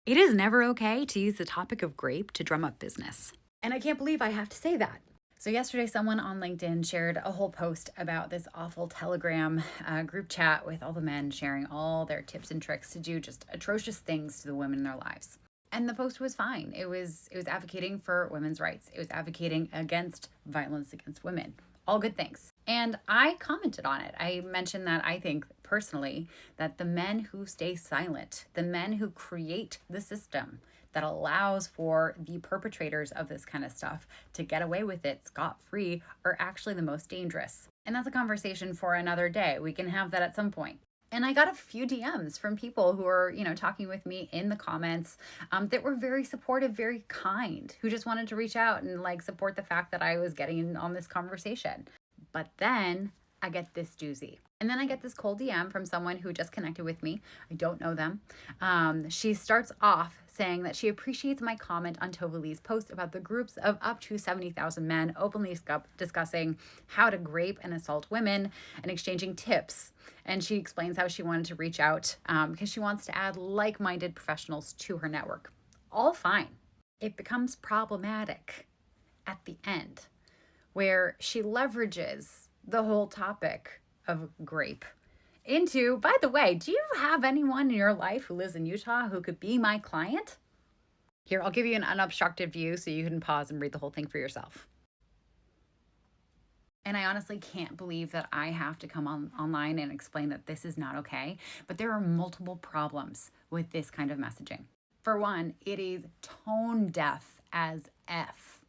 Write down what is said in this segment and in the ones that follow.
It is never okay to use the topic of grape to drum up business. And I can't believe I have to say that. So, yesterday, someone on LinkedIn shared a whole post about this awful Telegram group chat with all the men sharing all their tips and tricks to do just atrocious things to the women in their lives. And the post was fine. It was advocating for women's rights. It was advocating against violence against women. All good things. And I commented on it. I mentioned that I think personally that the men who stay silent, the men who create the system that allows for the perpetrators of this kind of stuff to get away with it scot free, are actually the most dangerous. And that's a conversation for another day. We can have that at some point. And I got a few DMs from people who are, talking with me in the comments that were very supportive, very kind, who just wanted to reach out and like support the fact that I was getting in on this conversation. But then I get this doozy. And then I get this cold DM from someone who just connected with me. I don't know them. She starts off saying that she appreciates my comment on Tovali's post about the groups of up to 70,000 men openly discussing how to grape and assault women and exchanging tips. And she explains how she wanted to reach out because she wants to add like minded professionals to her network. All fine. It becomes problematic at the end where she leverages the whole topic of grape into, by the way, do you have anyone in your life who lives in Utah who could be my client? Here, I'll give you an unobstructed view so you can pause and read the whole thing for yourself. And I honestly can't believe that I have to come online and explain that this is not okay. But there are multiple problems with this kind of messaging. For one, it is tone deaf as F.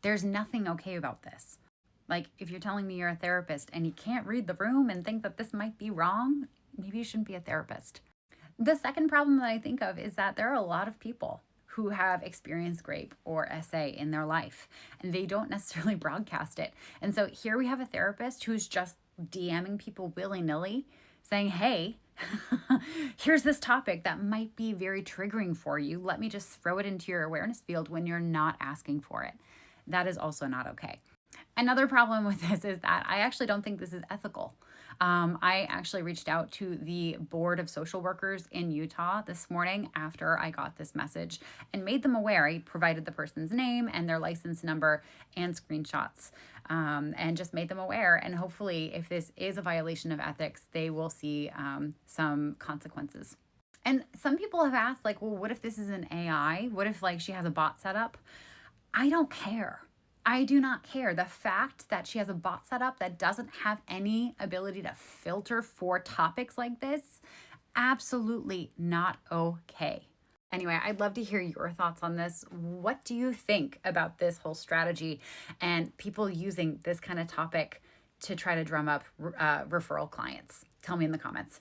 There's nothing okay about this. Like, if you're telling me you're a therapist and you can't read the room and think that this might be wrong, maybe you shouldn't be a therapist. The second problem that I think of is that there are a lot of people who have experienced grape or SA in their life, and they don't necessarily broadcast it. And so here we have a therapist who's just DMing people willy-nilly saying, hey, here's this topic that might be very triggering for you. Let me just throw it into your awareness field when you're not asking for it. That is also not okay. Another problem with this is that I actually don't think this is ethical. I actually reached out to the Board of Social Workers in Utah this morning after I got this message and made them aware. I provided the person's name and their license number and screenshots and just made them aware. And hopefully, if this is a violation of ethics, they will see some consequences. And some people have asked, like, well, what if this is an AI? What if, like, she has a bot set up? I don't care. I do not care. The fact that she has a bot set up that doesn't have any ability to filter for topics like this, absolutely not okay. Anyway, I'd love to hear your thoughts on this. What do you think about this whole strategy and people using this kind of topic to try to drum up referral clients? Tell me in the comments.